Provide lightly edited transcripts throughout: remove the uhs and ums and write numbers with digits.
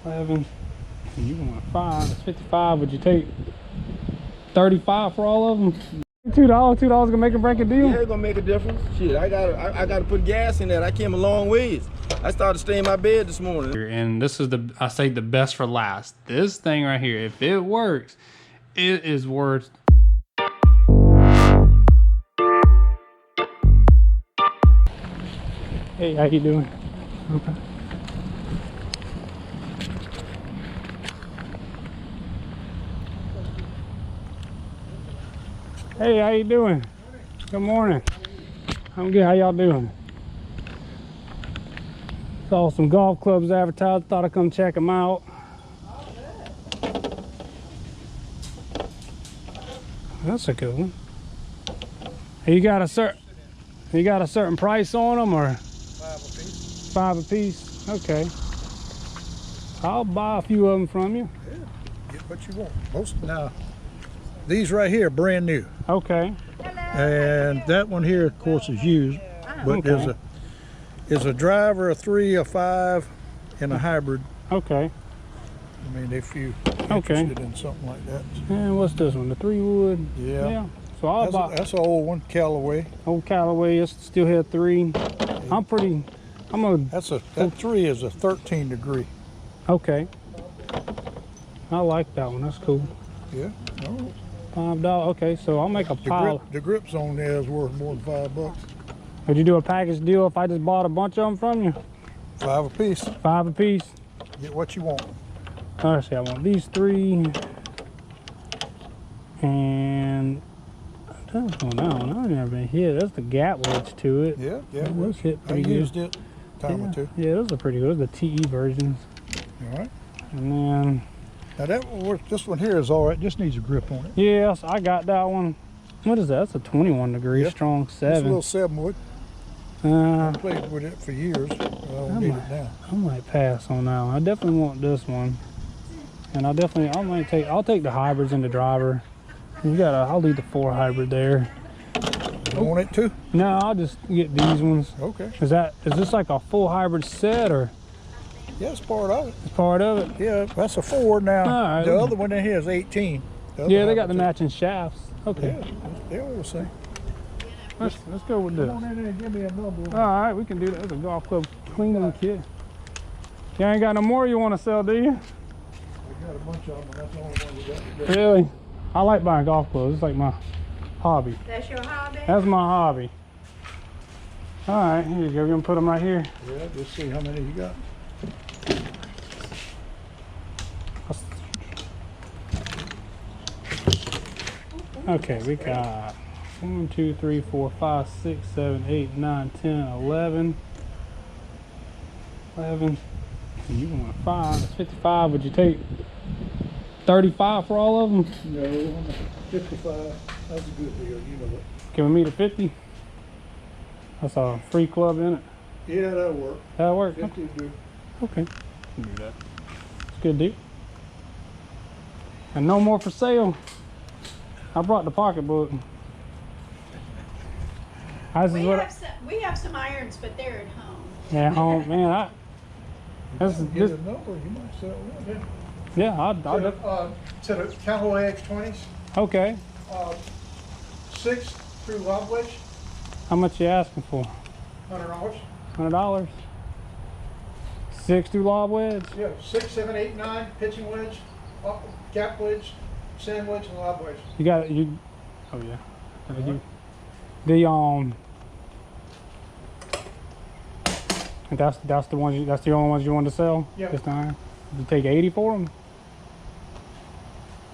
11. You want 5? It's 55. Would you take 35 for all of them? $2 gonna make a break a deal? Yeah, it's gonna make a difference. Shit, I gotta put gas in that. I came a long ways. I started staying in my bed this morning. And this is I say the best for last. This thing right here, if it works, it is worth. Hey, how you doing? Okay. Hey, how you doing? Good morning. I'm good. How y'all doing? Saw some golf clubs advertised. Thought I'd come check them out. That's a good one. You got a certain price on them, or 5 apiece? 5 apiece. Okay. I'll buy a few of them from you. Yeah, get what you want. Now, these right here are brand new. Okay. And that one here, of course, is used. But Okay. there's a driver, a 3, a 5, and a hybrid. Okay. I mean, if you interested in something like that. And what's this one? The 3 wood? Yeah. So I'll buy. That's an old one, Callaway. Old Callaway. It's still had 3. That 3 is a 13 degree. Okay. I like that one. That's cool. Yeah. Oh. $5. Okay, so I'll make a pile. The grips on there is worth more than $5. Would you do a package deal if I just bought a bunch of them from you? 5 apiece. 5 apiece. Get what you want. Let's see. I want these 3. And that's going down. I've never been hit. That's the gap wedge to it. Yeah. Those hit I pretty good. used it a time or two. Yeah, those are pretty good. Those are the TE versions. All right. And then. Now this one here is all right. Just needs a grip on it. Yes, I got that one. What is that? That's a 21 degree strong 7. It's a little 7 wood. I played with it for years. I don't need it now. I might pass on that one. I definitely want this one. And I'll take the hybrids in the driver. I'll leave the 4 hybrid there. You want it too? No, I'll just get these ones. Okay. Is this like a full hybrid set, or? Yeah, it's part of it. It's part of it? Yeah, that's a 4 now. All right. The other one in here is 18. Yeah, they got the matching shafts. Okay. Yeah, they're all the same. Let's go with this. Come on in there and give me a number. All right, we can do that. That's a golf club cleaning kit. You ain't got no more you want to sell, do you? I got a bunch of them, but that's the only one we got today. Really? I like buying golf clubs. It's like my hobby. That's your hobby? That's my hobby. All right, here you go. We're going to put them right here. Yeah, just see how many you got. Okay, we got 1, 2, 3, 4, 5, 6, 7, 8, 9, 10, 11. 11. You want 5? It's 55. Would you take 35 for all of them? No, 55. That's a good deal. You know it. Can we meet at 50? That's a free club in it. Yeah, that'll work. That'll work. 50 will do. Okay. Can do that. It's a good deal. And no more for sale. I brought the pocketbook. We have some irons, but they're at home. Yeah, home, man. Get a number, you might sell one. Yeah, I'll To the Callaway X20s, okay. 6 through lob wedge, How much you asking for? $100. $100. 6 through lob wedge. Yeah, 6, 7, 8, 9, pitching wedge, gap wedge, sand wedge, and lob wedge. You got you. Oh yeah. That's the ones. That's the only ones you want to sell. Yeah. This time. You take 80 for them.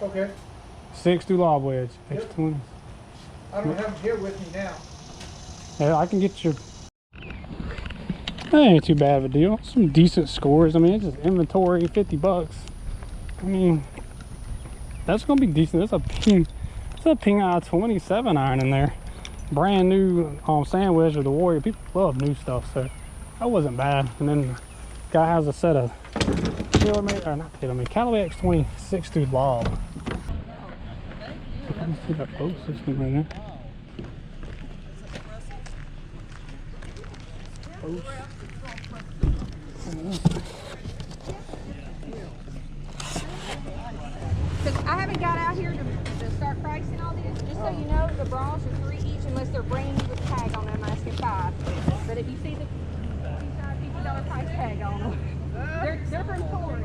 Okay. 6 through lob wedge. Yep. X20. I don't have them here with me now. Yeah, I can get you. That ain't too bad of a deal. Some decent scores. I mean, it's just inventory, $50. I mean, that's gonna be decent. There's a ping eye 27 iron in there. Brand new sandwich or the Warrior. People love new stuff, so that wasn't bad. And then the guy has a set of Callaway X20 6 through lob. You see that boat system right there. haven't got out here to start pricing all this. Just so you know, the bras are 3 each unless they're brand new with tag on them. I'm asking 5. But if you see the $50 price tag on them, they're from Tory.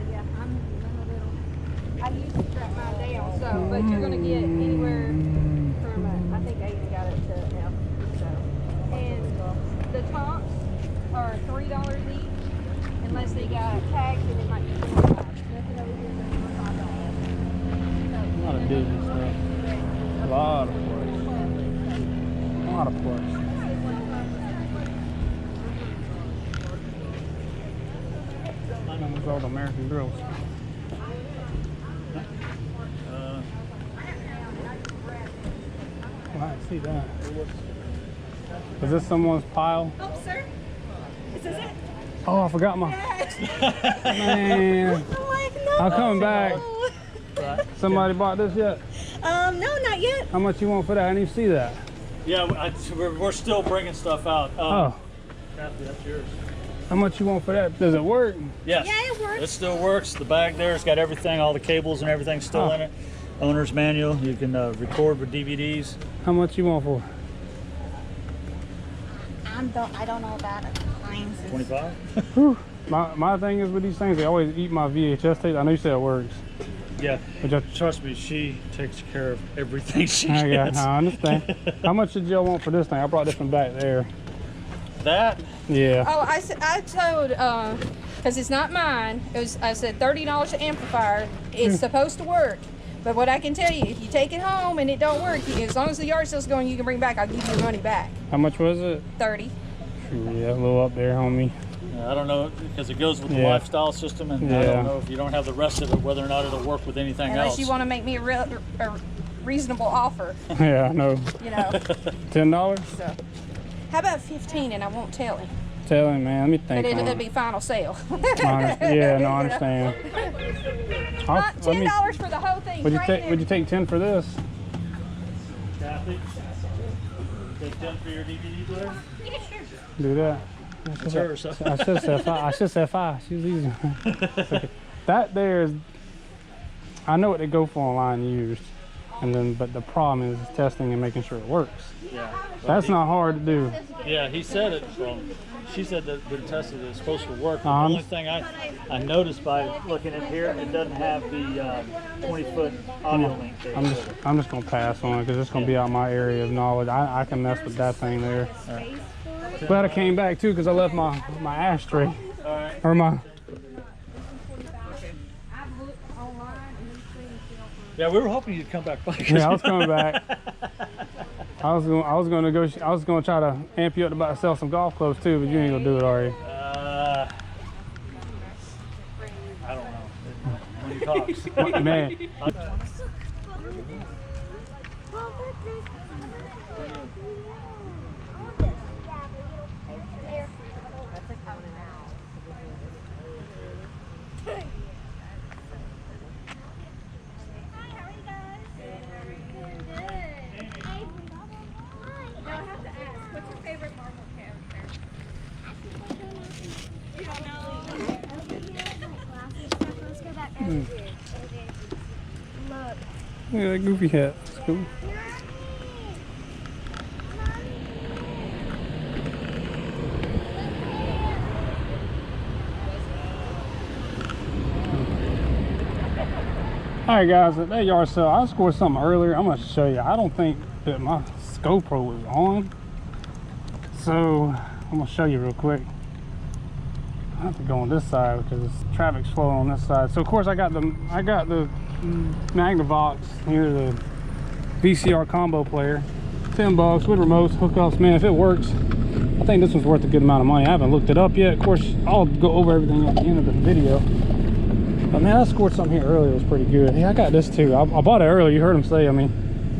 Yeah, I'm a little. I used to strap mine down, so but you're gonna get anywhere from I think Aiden got it to F. So, and the tops are $3 each unless they got tags, and it might be $5. Nothing over here is $5. A lot of digital stuff. A lot of plush. A lot of plush. Those old American girls. I see that. Is this someone's pile? Oh, sir. This is it. Oh, I forgot my. Man. I'm like, no. I'm coming back. Somebody bought this yet? No, not yet. How much you want for that? I didn't even see that. Yeah, we're still bringing stuff out. Oh. Kathy, that's yours. How much you want for that? Does it work? Yes. Yeah, it works. It still works. The bag there's got everything, all the cables and everything still in it. Owner's manual. You can record with DVDs. How much you want for? I don't know about it. 25. Whew. My thing is with these things, they always eat my VHS tapes. I know you said it works. Yeah. Trust me, she takes care of everything she gets. I understand. How much did y'all want for this thing? I brought this from back there. That? Yeah. Oh, I told, because it's not mine, I said $30 an amplifier. It's supposed to work. But what I can tell you, if you take it home and it don't work, as long as the yard sale's going, you can bring it back, I'll give you your money back. How much was it? 30. Yeah, a little up there, homie. I don't know, because it goes with the lifestyle system, and I don't know if you don't have the rest of it, whether or not it'll work with anything else. Unless you want to make me a reasonable offer. Yeah, I know. You know. $10? So, how about 15 and I won't tell him. Tell him, man. Let me think. But it'll be final sale. Yeah, no, I understand. Not $10 for the whole thing. Would you take 10 for this? Kathy, take 10 for your DVD player? Do that. It's hers. I should say 5. She was easy. Okay. That there is, I know what they go for online used, but the problem is testing and making sure it works. Yeah. That's not hard to do. Yeah, he said it. She said that been tested, it's supposed to work. The only thing I noticed by looking at here, it doesn't have the 20-foot audio link there. I'm just gonna pass on it because it's gonna be out my area of knowledge. I can mess with that thing there. Right. Glad I came back too because I left my ashtray. Right. Or my. Yeah, we were hoping you'd come back. Yeah, I was coming back. I was gonna try to amp you up to sell some golf clubs too, but you ain't gonna do it, are you? I don't know. When he talks. Man. Look at that goofy hat. It's cool. Alright guys, at that yard sale, I scored something earlier. I'm going to show you. I don't think that my GoPro was on. So, I'm going to show you real quick. I have to go on this side because traffic's flowing on this side. So of course I got the Magnavox here, the VCR combo player. $10 with remotes, hookups. Man, if it works, I think this one's worth a good amount of money. I haven't looked it up yet. Of course, I'll go over everything at the end of the video. But man, I scored something here earlier. It was pretty good. Hey, I got this too. I bought it earlier. You heard him say. I mean,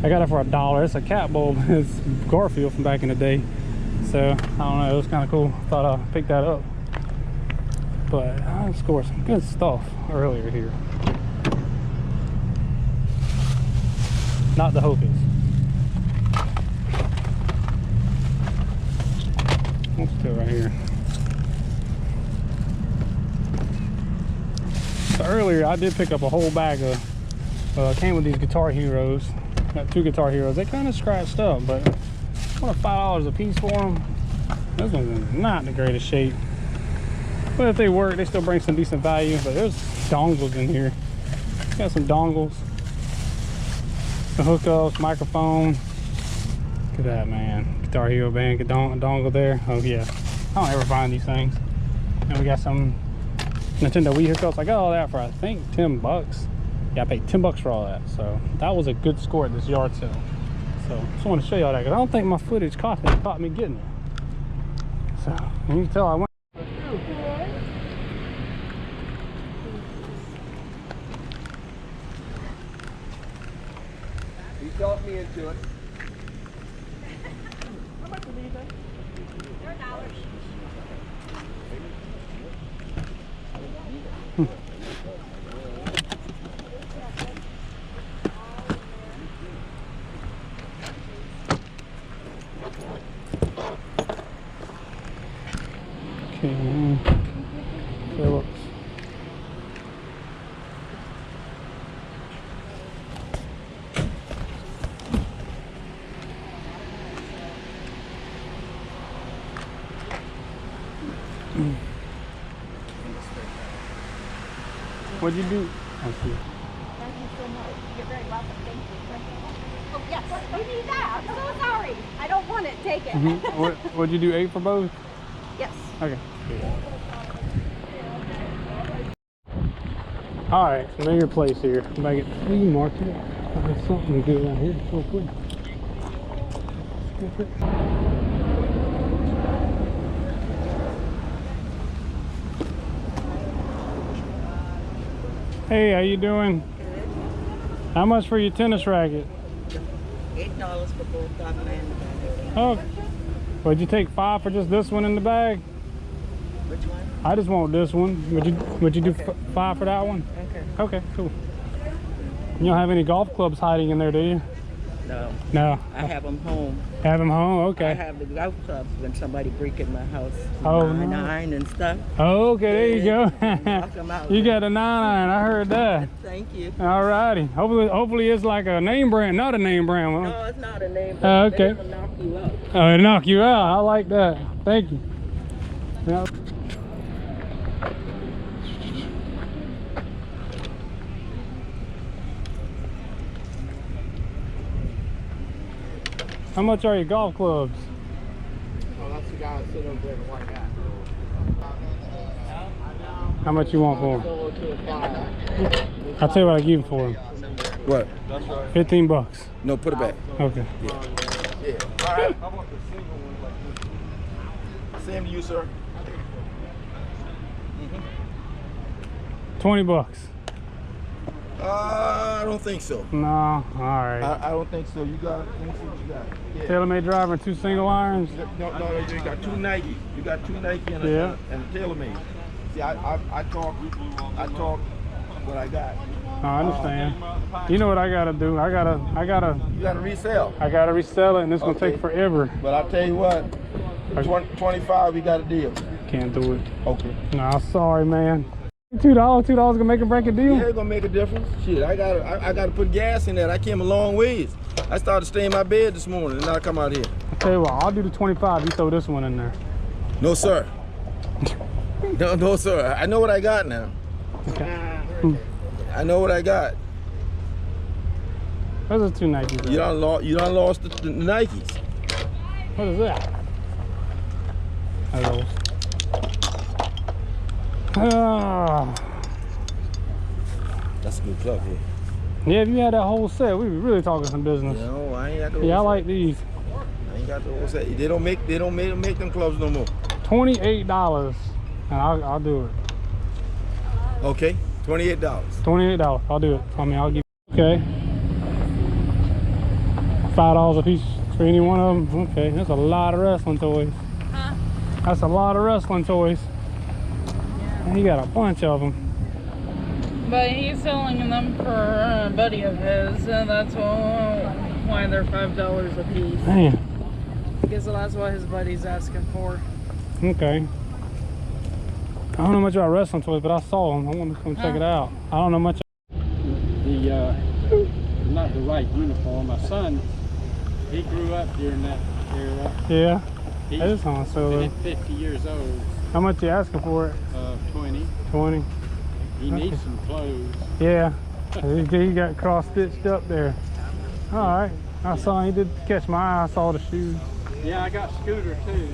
I got it for $1. It's a cat bulb. It's Garfield from back in the day. So I don't know. It was kind of cool. Thought I'd pick that up. But I scored some good stuff earlier here. Not the Hokies. Let's do it right here. So earlier I did pick up a whole bag of It came with these Guitar Heroes. Got 2 Guitar Heroes. They kind of scratched up, but I want $5 a piece for them. This one's not in the greatest shape. But if they work, they still bring some decent value. But there's dongles in here. Got some dongles, some hookups, microphone. Look at that, man. Guitar Hero band, dongle there. Oh yeah, I don't ever find these things. And we got some Nintendo Wii hookups. I got all that for I think 10 bucks. Yeah, I paid 10 bucks for all that. So that was a good score at this yard sale. So just want to show y'all that because I don't think my footage caught me getting it. So you can tell I went. He talked me into it. How much do you think? They're $1. Okay, Phillips. What'd you do? I see. Thank you so much. You're very welcome. Thank you. Oh, yes. You need that. I'm so sorry. I don't want it. Take it. What'd you do? 8 for both? Yes. Okay. Alright, familiar place here. I'm back at the flea market. There's something good out here so quick. Hey, how you doing? Good. How much for your tennis racket? $8 for both of them and the bag. Oh, would you take 5 for just this one in the bag? Which one? I just want this one. Would you do Okay. 5 for that one? Okay. Okay, cool. You don't have any golf clubs hiding in there, do you? No. No. I have them home. Have them home? I Okay. have the golf clubs when somebody break in my house. Oh, nine no. iron and stuff. Oh, okay, there you go. Knock 'em out. You got a 9-iron, I heard that. Thank you. Alrighty. Hopefully it's like a name brand, not a name brand one. No, it's not a name. Oh, okay. It'll knock you out. Oh, it'll knock you out. I like that. Thank you. Yeah. How much are your golf clubs? Oh, that's the guy that's sitting over there in the white hat. How much you want for them? Solo to a 5. I'll tell you what I give you for them. What? 15 bucks. No, put it back. Okay. Yeah. All right. I want the single one like this. Same to you, sir. 20 bucks. I don't think so. No, alright. I don't think so. You got, let me see what you got. Yeah. TaylorMade driver and 2 single irons. No, you got 2 Nike. You got 2 Nike and Yeah. a TaylorMade. See, I talk what I got. I understand. You know what I gotta do? I gotta You gotta resell. resell it, and it's gonna Okay. take forever. But I'll tell you what, for 25, we got a deal. Can't do it. Okay. Nah, sorry, man. $2 gonna make a break a deal? Yeah, it's gonna make a difference. Shit, I gotta put gas in that. I came a long ways. I started staying in my bed this morning, and now I come out here. I'll tell you what, I'll do the 25. You throw this one in there. No, sir. No, sir. I know what I got now. I know what I got. Those are 2 Nikes. You done lost the Nikes. What is that? Hello. Ah. That's a good club here. Yeah, if you had that whole set, we were really talking some business. You know, I ain't got the Yeah, I whole like set. these. I ain't got the whole set. They don't make them clubs no more. $28, and I'll do it. Okay, $28. $28. I'll do it. I mean, I'll give. Okay. $5 a piece for any one of them. Okay, that's a lot of wrestling toys. Huh? That's a lot of wrestling toys. And he got a bunch of them. But he's selling them for a buddy of his, and that's why they're $5 a piece. Man. I guess that's what his buddy's asking for. Okay. I don't know much about wrestling toys, but I saw them. I want to come check it out. I don't know much. The white uniform. My son, he grew up during that era. Yeah. He's That is Han Solo. 50 years old. How much you asking for it? 20. 20. He needs some clothes. Yeah. He got cross stitched up there. All right. I saw he did catch my eye. I saw the shoes. Yeah, I got Scooter too.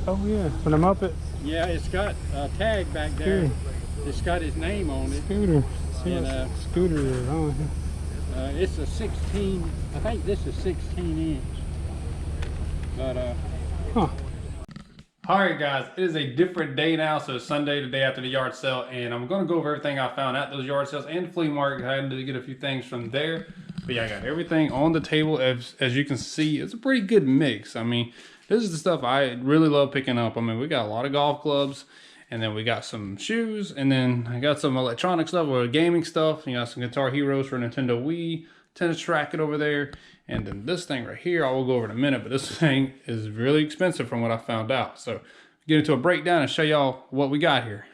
Oh yeah, for the Muppets. Yeah, it's got a tag back there. Scooter. It's got his name on it. Scooter. See And, what Scooter is on here. It's a 16. I think this is 16 inch. But Huh. Alright guys, it is a different day now, so it's Sunday, the day after the yard sale, and I'm going to go over everything I found at those yard sales and the flea market. I had to get a few things from there, but yeah, I got everything on the table. As you can see, it's a pretty good mix. I mean, this is the stuff I really love picking up. I mean, we got a lot of golf clubs, and then we got some shoes, and then I got some electronic stuff or gaming stuff. You got some Guitar Heroes for Nintendo Wii, tennis racket over there, and then this thing right here, I will go over in a minute, but this thing is really expensive from what I found out. So get into a breakdown and show y'all what we got here.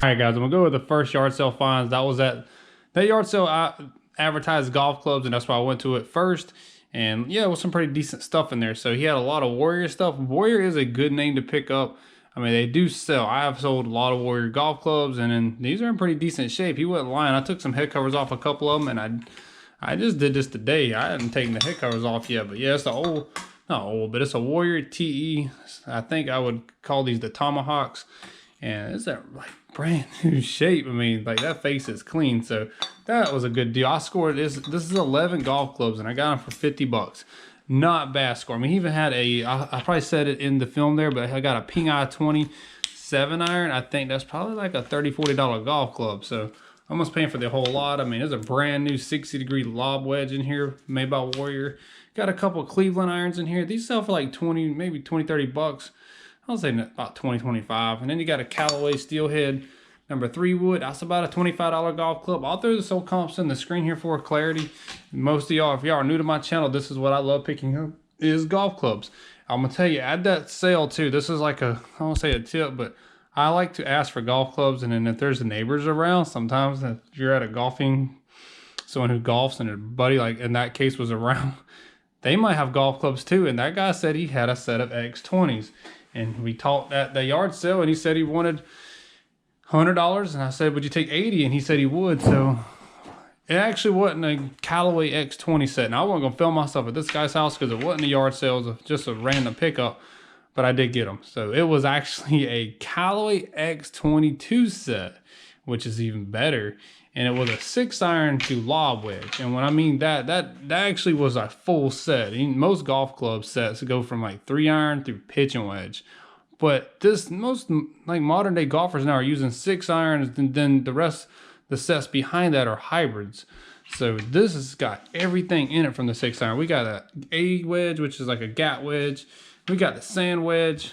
All right guys, I'm gonna go with the first yard sale finds. That was at that yard sale. I advertised golf clubs, and that's why I went to it first. And yeah, it was some pretty decent stuff in there. So he had a lot of Warrior stuff. Warrior is a good name to pick up. I mean, they do sell. I have sold a lot of Warrior golf clubs, and then these are in pretty decent shape. He wasn't lying. I took some head covers off a couple of them, and I just did this today. I hadn't taken the head covers off yet, but yeah, it's the old, not old, but it's a Warrior TE. I think I would call these the Tomahawks, and it's that like brand new shape. I mean, like that face is clean, so that was a good deal. I scored this. This is 11 golf clubs, and I got them for 50 bucks. Not bad score. I mean, he even had I probably said it in the film there, but I got a Ping Eye 20 7-iron. I think that's probably like a $30–40 golf club. So almost paying for the whole lot. I mean, there's a brand new 60-degree lob wedge in here made by Warrior. Got a couple of Cleveland irons in here. These sell for like 20, maybe 20–30 bucks. I'll say about 20–25. And then you got a Callaway Steelhead number 3 wood. That's about a $25 golf club. I'll throw the sold comps in the screen here for clarity. Most of y'all, if y'all are new to my channel, this is what I love picking up is golf clubs. I'm gonna tell you, at that sale too, this is like a, I won't say a tip, but I like to ask for golf clubs, and then if there's neighbors around, sometimes if you're at a golfing, someone who golfs and a buddy, like in that case, was around, they might have golf clubs too. And that guy said he had a set of X20s, and we talked at the yard sale, and he said he wanted $100, and I said, would you take 80? And he said he would. So it actually wasn't a Callaway X20 set. Now I wasn't gonna film myself at this guy's house because it wasn't a yard sale, it was just a random pickup. But I did get them. So it was actually a Callaway X22 set, which is even better. And it was a 6-iron to lob wedge. And when I mean that actually was a full set. Most golf club sets go from like 3-iron through pitch and wedge. But most like modern day golfers now are using 6-irons, and then the rest, the sets behind that are hybrids. So this has got everything in it from the 6-iron. We got a wedge, which is like a gap wedge. We got the sand wedge,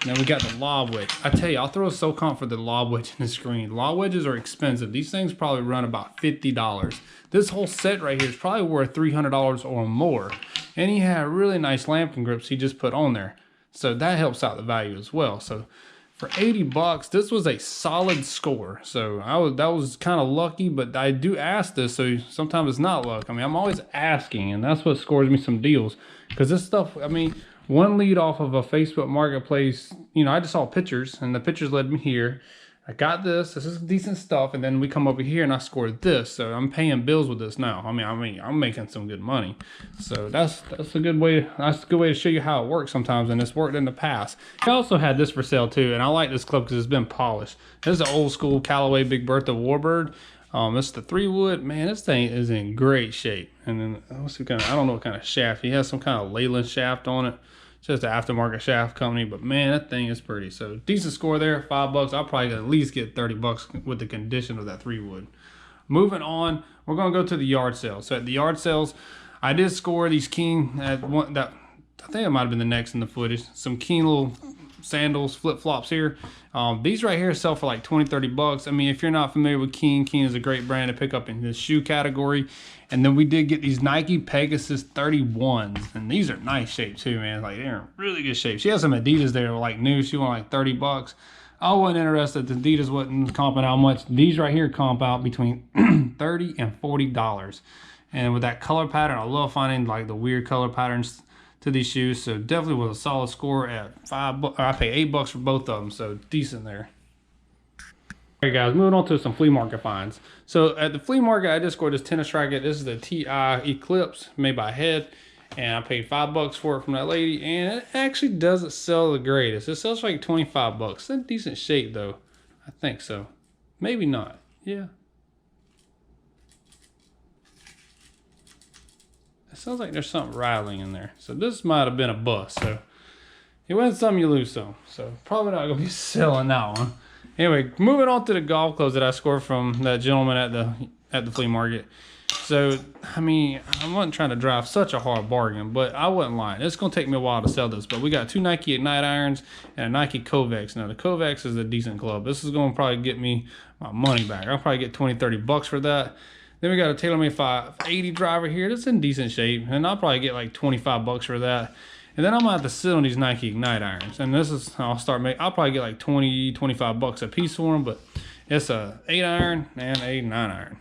and then we got the lob wedge. I tell you, I'll throw a soul comp for the lob wedge in the screen. Lob wedges are expensive. These things probably run about $50. This whole set right here is probably worth $300 or more. And he had really nice lambkin grips he just put on there. So that helps out the value as well. So for 80 bucks, this was a solid score. So that was kind of lucky, but I do ask this, so sometimes it's not luck. I mean, I'm always asking, and that's what scores me some deals. Because this stuff, I mean, one lead off of a Facebook marketplace, you know, I just saw pictures, and the pictures led me here. I got this is decent stuff, and then we come over here and I scored this. So I'm paying bills with this now. I mean, I'm making some good money. So that's a good way. That's a good way to show you how it works sometimes, and it's worked in the past. I also had this for sale too, and I like this club because it's been polished. This is an old school Callaway Big Bertha Warbird. It's the 3 wood. Man, this thing is in great shape. And then let's see, I don't know what kind of shaft. He has some kind of Leyland shaft on it. Just an aftermarket shaft company, but man, that thing is pretty. So decent score there, $5. I'll probably at least get 30 bucks with the condition of that 3 wood. Moving on, we're gonna go to the yard sale. So at the yard sales, I did score these Keen at one that I think it might have been the next in the footage. Some Keen little sandals, flip-flops here. These right here sell for like 20–30 bucks. I mean, if you're not familiar with Keen, Keen is a great brand to pick up in the shoe category. And then we did get these Nike Pegasus 31s, and these are nice shape too, man. Like, they're in really good shape. She has some Adidas there like new. She wanted like 30 bucks. I wasn't interested. The Adidas wasn't comping how much. These right here comp out between $30 and $40. And with that color pattern, I love finding like the weird color patterns to these shoes. So definitely was a solid score at $5. I paid $8 for both of them, so decent there. All right, guys, moving on to some flea market finds. So at the flea market, I just scored this tennis racket. This is the TI Eclipse made by Head, and I paid $5 for it from that lady. And it actually doesn't sell the greatest. It sells for like 25 bucks. It's in decent shape though. I think so. Maybe not. Yeah. It sounds like there's something rattling in there. So this might have been a bust. So you win some, you lose some. So probably not gonna be selling that one. Anyway, moving on to the golf clubs that I scored from that gentleman at the flea market. So, I mean, I wasn't trying to drive such a hard bargain, but I wasn't lying. It's going to take me a while to sell this, but we got 2 Nike Ignite irons and a Nike Kovacs. Now, the Kovacs is a decent club. This is going to probably get me my money back. I'll probably get 20, 30 bucks for that. Then we got a TaylorMade 580 driver here. That's in decent shape, and I'll probably get like 25 bucks for that. And then I'm gonna have to sit on these Nike Ignite irons. And this is how I'll start making, I'll probably get like 20, 25 bucks a piece for them, but it's a 8 iron and a 9 iron.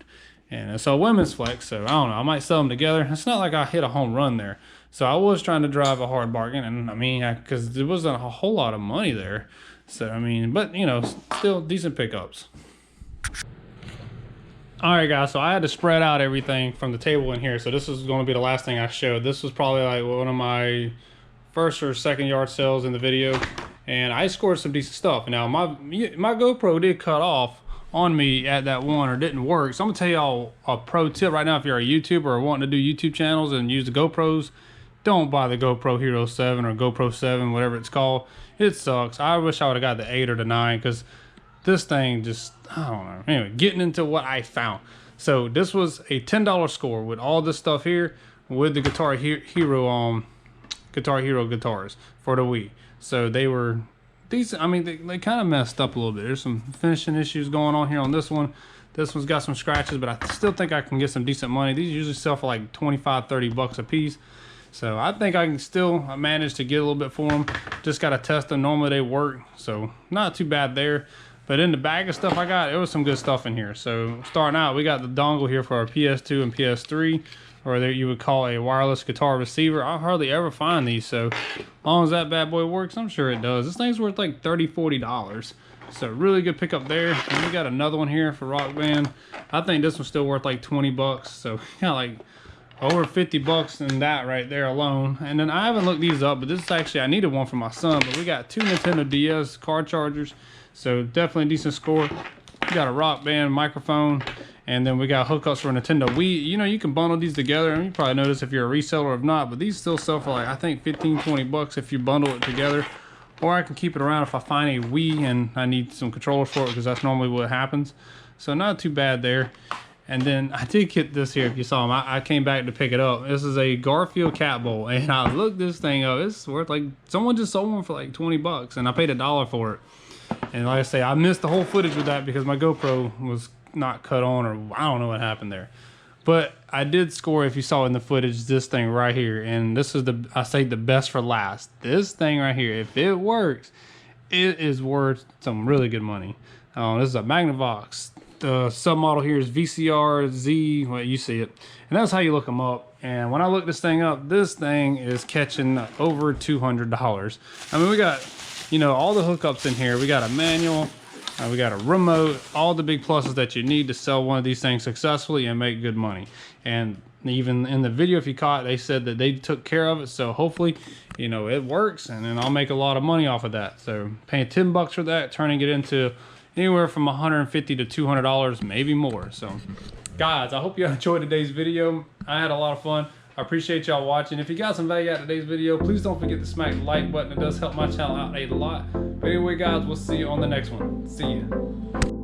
And it's a women's flex, so I don't know, I might sell them together. It's not like I hit a home run there. So I was trying to drive a hard bargain, and I mean, because there wasn't a whole lot of money there. So, I mean, but you know, still decent pickups. All right, guys, so I had to spread out everything from the table in here. So this is gonna be the last thing I showed. This was probably like one of my first or second yard sales in the video, and I scored some decent stuff. Now my GoPro did cut off on me at that one, or didn't work. So I'm gonna tell y'all a pro tip right now. If you're a YouTuber or wanting to do YouTube channels and use the GoPros, don't buy the GoPro Hero 7 or GoPro 7, whatever it's called. It sucks. I wish I would have got the 8 or the 9, because this thing just, I don't know. Anyway, getting into what I found. So this was a $10 score with all this stuff here, with the Guitar Hero guitars for the Wii. So they were decent. I mean, they kind of messed up a little bit. There's some finishing issues going on here on this one. This one's got some scratches, but I still think I can get some decent money. These usually sell for like 25, 30 bucks a piece. So I think I can still manage to get a little bit for them. Just got to test them. Normally they work, so not too bad there. But in the bag of stuff I got, there was some good stuff in here. So starting out, we got the dongle here for our PS2 and PS3, or that you would call a wireless guitar receiver. I hardly ever find these, so as long as that bad boy works, I'm sure it does. This thing's worth like $30, $40. So really good pickup there. And we got another one here for Rock Band. I think this one's still worth like 20 bucks. So got like over 50 bucks in that right there alone. And then I haven't looked these up, but this is actually, I needed one for my son, but we got 2 Nintendo DS car chargers. So definitely a decent score. We got a Rock Band microphone, and then we got hookups for a Nintendo Wii. You know, you can bundle these together, and you probably notice if you're a reseller or not, but these still sell for like, I think 15, 20 bucks if you bundle it together. Or I can keep it around if I find a Wii and I need some controllers for it, because that's normally what happens. So not too bad there. And then I did get this here, if you saw them. I came back to pick it up. This is a Garfield cat bowl, and I looked this thing up. It's worth like, someone just sold one for like 20 bucks, and I paid $1 for it. And like I say, I missed the whole footage with that because my GoPro was not cut on, or I don't know what happened there. But I did score, if you saw in the footage, this thing right here. And this is the, I say the best for last. This thing right here, if it works, it is worth some really good money. This is a Magnavox. The submodel here is VCR-Z, well, you see it. And that's how you look them up. And when I look this thing up, this thing is catching over $200. I mean, we got, you know, all the hookups in here. We got a manual, we got a remote, all the big pluses that you need to sell one of these things successfully and make good money. And even in the video, if you caught, they said that they took care of it. So hopefully, you know, it works, and then I'll make a lot of money off of that. So paying 10 bucks for that, turning it into anywhere from $150 to $200, maybe more. So guys, I hope you enjoyed today's video. I had a lot of fun. I appreciate y'all watching. If you got some value out of today's video, please don't forget to smack the like button. It does help my channel out a lot. But anyway, guys, we'll see you on the next one. See ya.